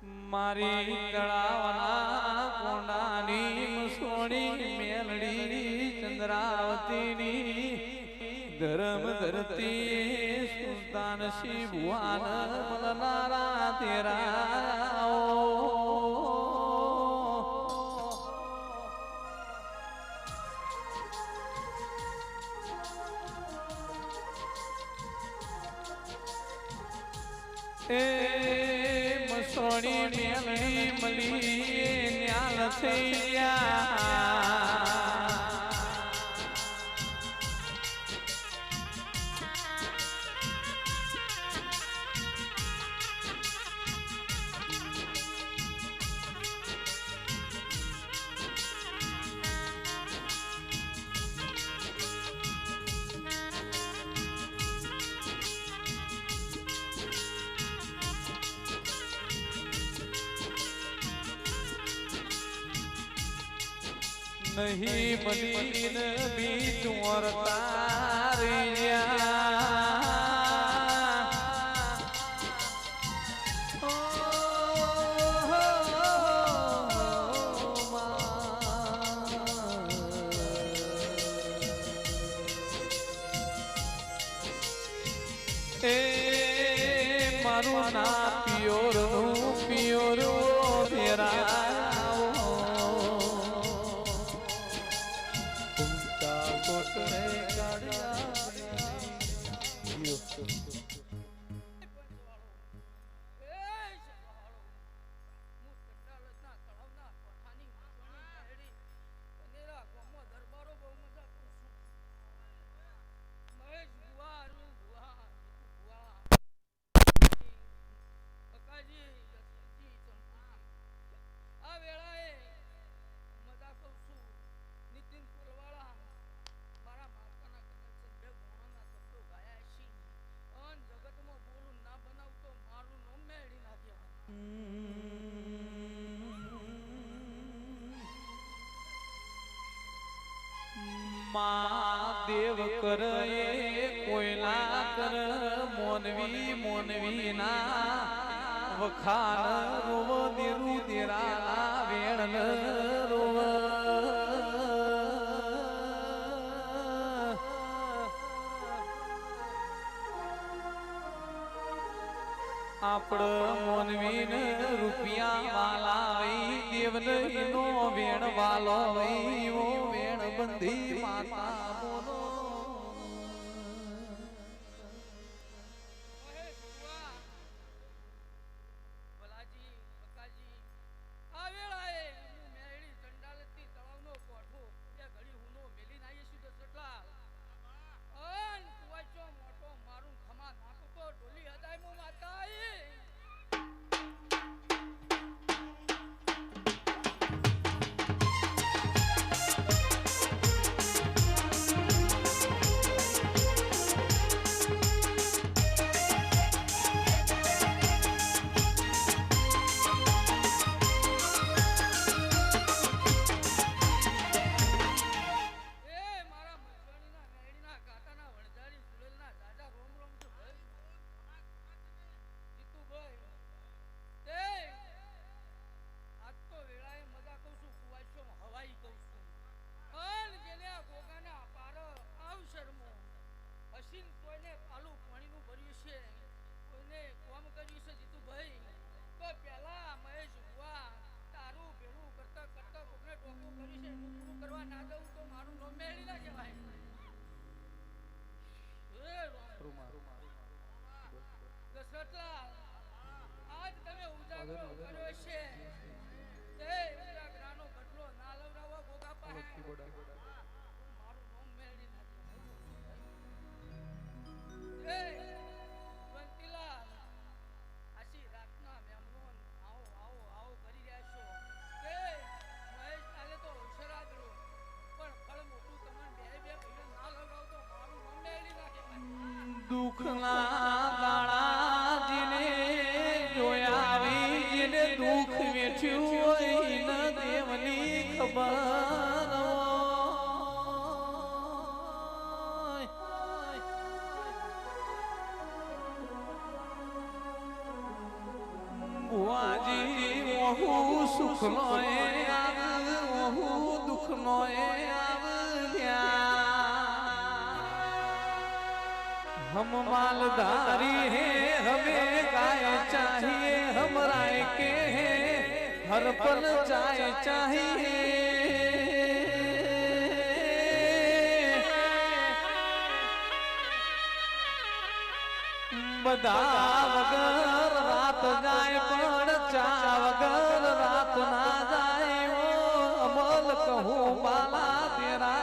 મારી તળાવના કોંડાની સોણી મેલડી ચંદ્રાવતીની ધર્મ ધરતી સુલતાન શિવ ભુવાન મલનારા તેરા એ મસોણી મેલડી મલી ન્યાલ થઈ ગયા नहीं मदीन बीच और तारिया मारू ना पियोर तेरा देव कर कोयला कर मोनवी मोनवी ना वखान रोव देरू देरा वेण रोव આપડ મોનવીન રૂપિયા વાલા વઈ દેવન ઈનો વેણ વાલો વઈ ઓ વેણ બંધી માતા બોલો દુઃખના દાણા જીને જોયા જીને દુઃખ વેઠ્યું હોય ન દેવની ખબર ભુવાજી ઓહુ સુખનો એ આવ ઓહુ દુઃખનો એ हम मालधारी हैं हमें गाय चाहिए हम राय के हैं हर पल चाय चाहिए बदा वगर रात जाए पण चा वगर रात ना जाए वो अमल कहूँ बाला तेरा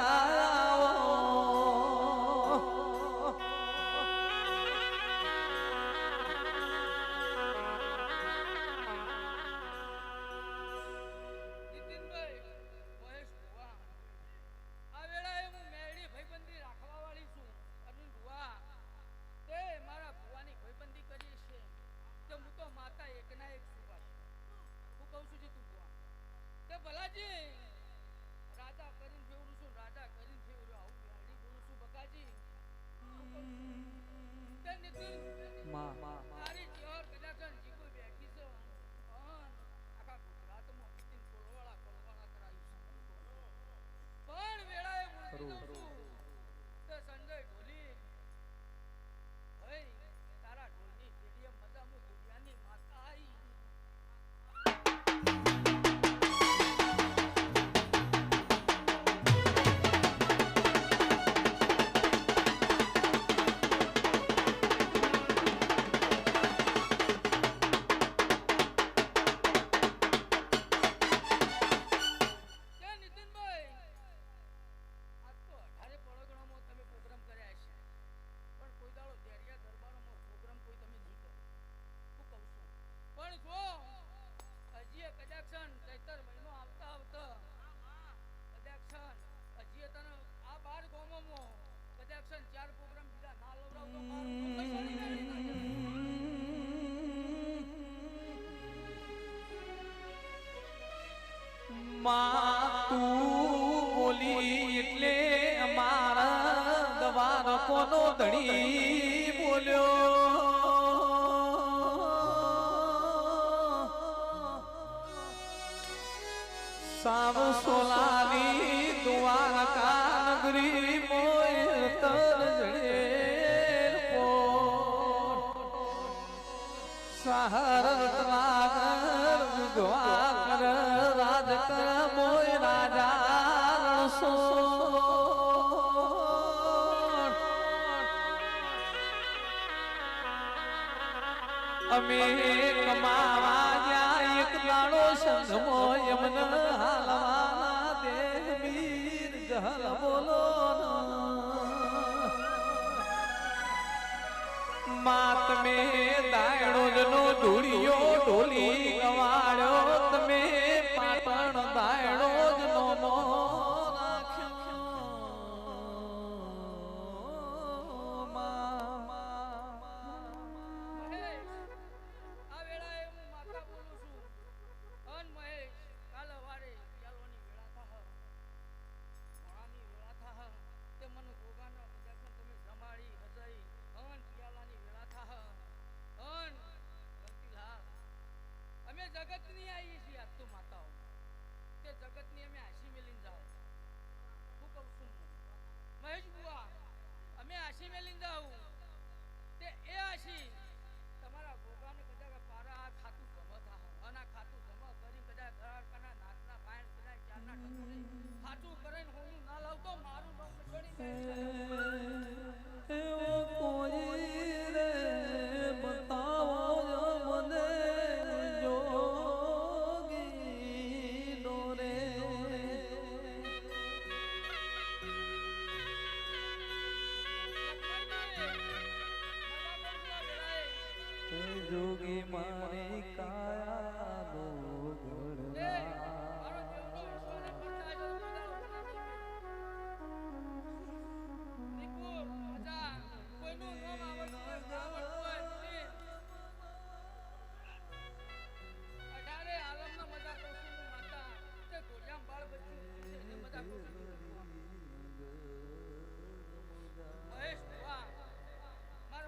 તું બોલી એટલે અમારા દવાર કોનો ધણી બોલ્યો સાવ સોલાની દ્વારકા નગરી મોય તર જડે સહર નાગર વિધવા રાજ કર મોય રાજા રણસો અમે કમાવા જ્યાં એક દાડો સંગમો યમન હાલવાના દેહ વીર જહલ બોલો માત મે દાયણો જનો ધૂળિયો ઢોલી ગવાડ્યો તમે પાટણ દાયણો જનો મો જગતની આવી છે આજ તો માતાઓ તે જગતની અમે આશી મેલીને જાઓ હું કહું છું મહેશ બુઆ અમે આશી મેલીને જાઉં તે એ આશી તમારા ભોગાને કદાચ પારા આ ખાતું જમા થા અને ખાતું જમા કરી કદાચ ઘરાકાના નાચના પાયણ કદાચ ચારના ટકોરી ખાતું કરીને હું ના લાવતો મારું નામ છોડી એવો કોઈ રે બતાવો મને જોગી મારી કાયા નો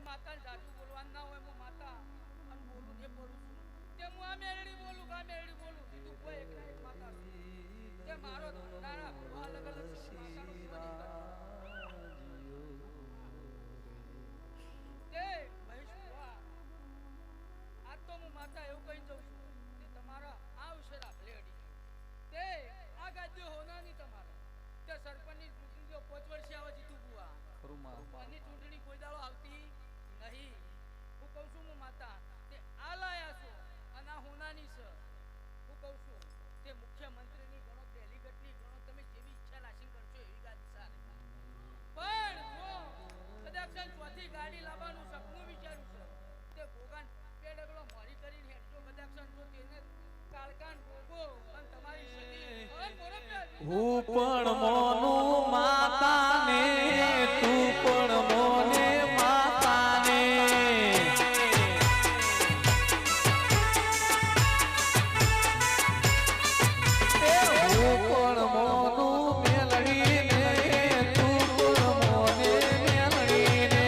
માતા જાદુ બોલવાનું ના હોય હું માતા અને બોલું જે બોલું છું આ મેળી બોલું તું કોઈ એકના એક માતા છું. તે મારો નાના ભુવા અલગ અલગ છે માતાનો કોઈ તે મહેશ ભુવા આજ તો હું માતા એવું કહી દઉં છું કે તમારા આ અવસર આપલે અડી તે આ ગાદ્યો હોનાની તમારા તે સરપંચની ચૂંટણી જો 5 વર્ષે આવે જીતું ભુવા આની ચૂંટણી કોઈ દાડો આવતી નહીં. હું કહું છું હું માતા તે આ લાયા છો અને આ હોનાની છે. હું કહું છું તે મુખ્યમંત્રીની ગણો ડેલિગેટની ગણો તમે જેવી ઈચ્છા નાશી કરશો એવી ગાદી સારી પણ જો કદાચ ચોથી ગાડી લાવવાનું સપનું વિચારું છે તે ભોગાન પેડગલો મોરી કરીને હેડજો કદાચ જો તેને કાળકાન ભોગો અને તમારી સદી હું પણ મોનું માતાને તું પણ મોને માતાને હું પણ મોનું મેલડીને તું પણ મોને મેલડીને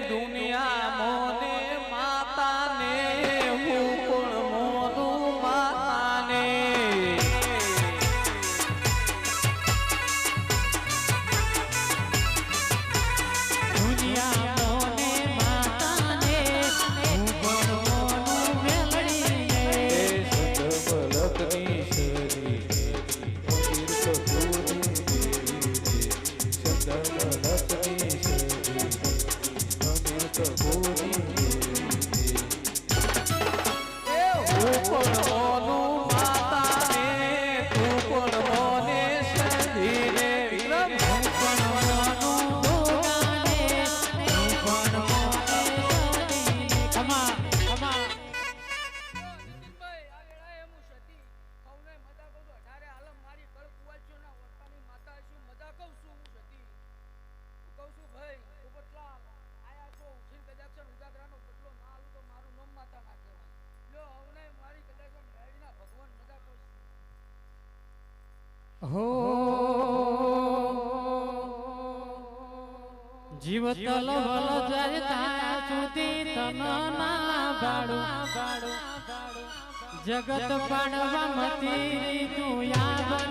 દુનિયા મોને માતાને હું પણ મોનું માતાને દુનિયા મોને માતાને હું પણ મોનું મેલડીને સદબલકની શરી જીવ તલ વલ જાય ત્યાં સુધી તન ના બાળું જગત પાડવા મતી તું યાદ